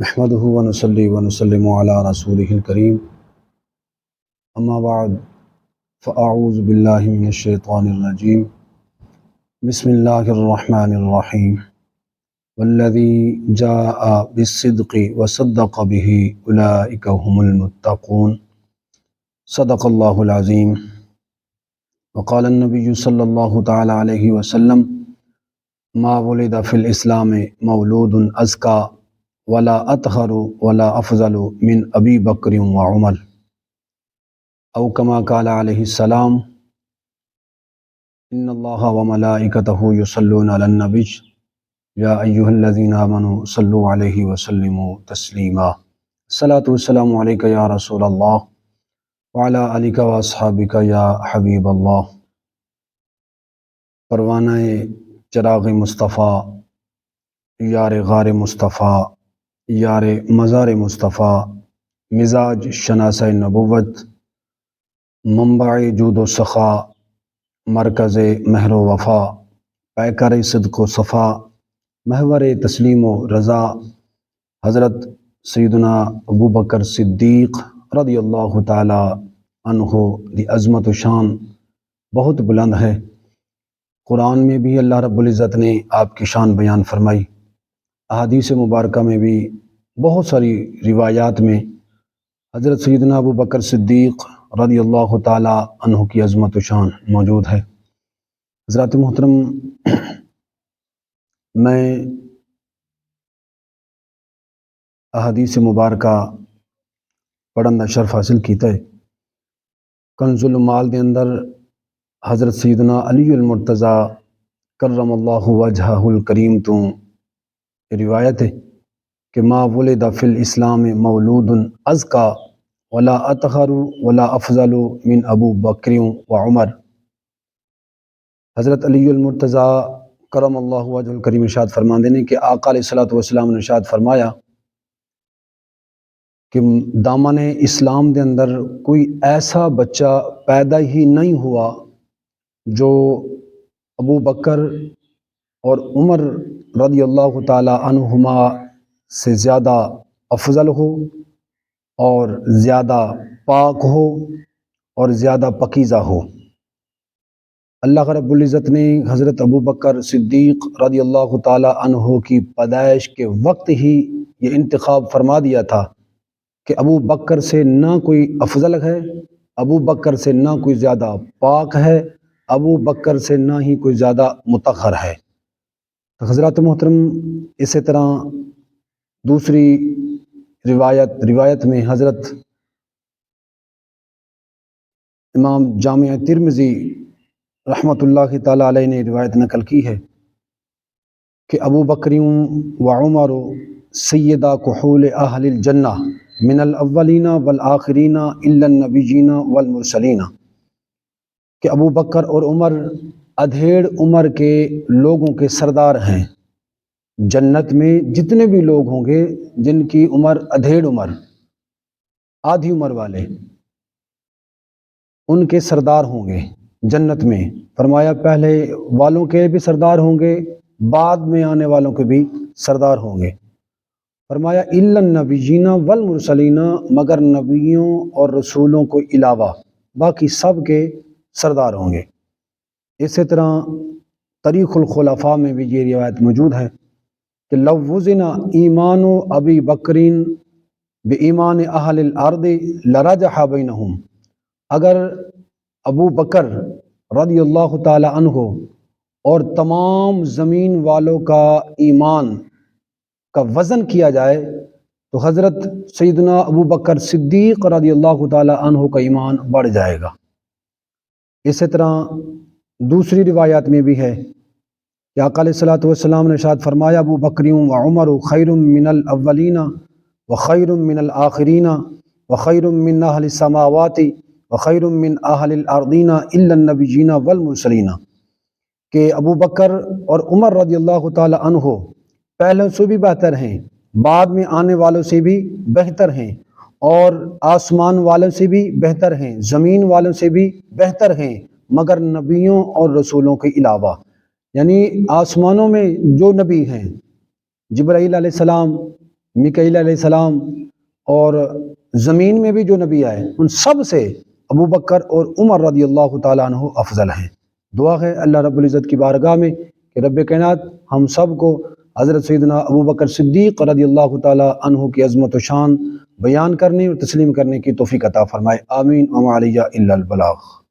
نحمده ونصلي ونسلم على رسوله الكريم اما بعد فاعوذ باللہ من الشیطان الرجیم بسم اللہ الرحمن الرحیم والذی جاء بالصدق وصدق به اولئک هم المتقون صدق اللہ العظیم وقال النبی صلی اللہ تعالی علیہ وسلم ما ولد فی الاسلام مولود ازکا ولا اطہر ولا افضل من ابی بکر وعمر او کما قال علیہ السلام ان اللہ وملائکتہ یصلون علی النبی یا ایہا الذین آمنوا صلوا علیہ وسلموا تسلیما الصلاۃ والسلام علیک یا رسول اللہ وعلی آلک واصحابک یا حبیب اللہ۔ پروانہ چراغ مصطفیٰ، یار غار مصطفیٰ، یار مزار مصطفیٰ، مزاج شناسہ نبوت، منبع جود و سخا، مرکز مہر و وفا، پیکر صدق و صفا، محور تسلیم و رضا، حضرت سیدنا ابو بکر صدیق رضی اللہ تعالی عنہ دی عظمت و شان بہت بلند ہے۔ قرآن میں بھی اللہ رب العزت نے آپ کی شان بیان فرمائی، احادیث مبارکہ میں بھی بہت ساری روایات میں حضرت سیدنا ابو بکر صدیق رضی اللہ تعالی عنہ کی عظمت و شان موجود ہے۔ حضرات محترم، میں احادیث مبارکہ پڑھن دا شرف حاصل کیتا ہے۔ کنز المال دے اندر حضرت سیدنا علی المرتضیٰ کرم اللہ وجہہ الکریم تو روایت ہے کہ ما ولد فی الاسلام مولود ازکا ولا اطہر ولا افضل من ابو بکر وعمر۔ حضرت علی المرتضیٰ کرم اللہ وجہ الکریم ارشاد فرماندے نے کہ آقا علیہ الصلوۃ والسلام نے ارشاد فرمایا کہ دامن اسلام دے اندر کوئی ایسا بچہ پیدا ہی نہیں ہوا جو ابو بکر اور عمر رضی اللہ تعالی عنہما سے زیادہ افضل ہو اور زیادہ پاک ہو اور زیادہ پاکیزہ ہو۔ اللہ رب العزت نے حضرت ابو بکر صدیق رضی اللہ تعالی عنہ کی پیدائش کے وقت ہی یہ انتخاب فرما دیا تھا کہ ابو بکر سے نہ کوئی افضل ہے، ابو بکر سے نہ کوئی زیادہ پاک ہے، ابو بکر سے نہ ہی کوئی زیادہ مطہر ہے۔ حضرات محترم، اسی طرح دوسری روایت میں حضرت امام جامع ترمذی رحمۃ اللہ تعالی علیہ نے روایت نقل کی ہے کہ ابو بکر و عمر سیدہ کحول اہل الجنہ من الاولین والآخرین الا النبیین والمرسلین، کہ ابو بکر اور عمر ادھیڑ عمر کے لوگوں کے سردار ہیں۔ جنت میں جتنے بھی لوگ ہوں گے جن کی عمر ادھیڑ عمر، آدھی عمر والے، ان کے سردار ہوں گے جنت میں۔ فرمایا پہلے والوں کے بھی سردار ہوں گے، بعد میں آنے والوں کے بھی سردار ہوں گے۔ فرمایا الا النبیین والمرسلین، مگر نبیوں اور رسولوں کو علاوہ باقی سب کے سردار ہوں گے۔ اسی طرح تاریخ الخلفاء میں بھی یہ روایت موجود ہے کہ لو وزن ایمان ابی بکرین بایمان اہل الارض لرجح بینہم، اگر ابو بکر رضی اللہ تعالی عنہ اور تمام زمین والوں کا ایمان کا وزن کیا جائے تو حضرت سیدنا ابو بکر صدیق رضی اللہ تعالی عنہ کا ایمان بڑھ جائے گا۔ اسی طرح دوسری روایات میں بھی ہے کہ آقا علیہ الصلوۃ والسلام نے ارشاد فرمایا ابو بکر و عمر خیر من الاولین و خیر من الآخرین و خیر من اہل السماوات و خیر من اہل الارضین الا النبیین والمرسلین، کہ ابو بکر اور عمر رضی اللہ تعالی عنہ پہلے سے بھی بہتر ہیں، بعد میں آنے والوں سے بھی بہتر ہیں، اور آسمان والوں سے بھی بہتر ہیں، زمین والوں سے بھی بہتر ہیں، مگر نبیوں اور رسولوں کے علاوہ۔ یعنی آسمانوں میں جو نبی ہیں، جبرائیل علیہ السلام میکائیل علیہ السلام اور زمین میں بھی جو نبی آئے ان سب سے ابو بکر اور عمر رضی اللہ تعالیٰ عنہ افضل ہیں۔ دعا ہے اللہ رب العزت کی بارگاہ میں کہ رب کائنات ہم سب کو حضرت سیدنا ابو بکر صدیق رضی اللہ تعالیٰ عنہ کی عظمت و شان بیان کرنے اور تسلیم کرنے کی توفیق عطا فرمائے، آمین وما علیہ الا البلاغ۔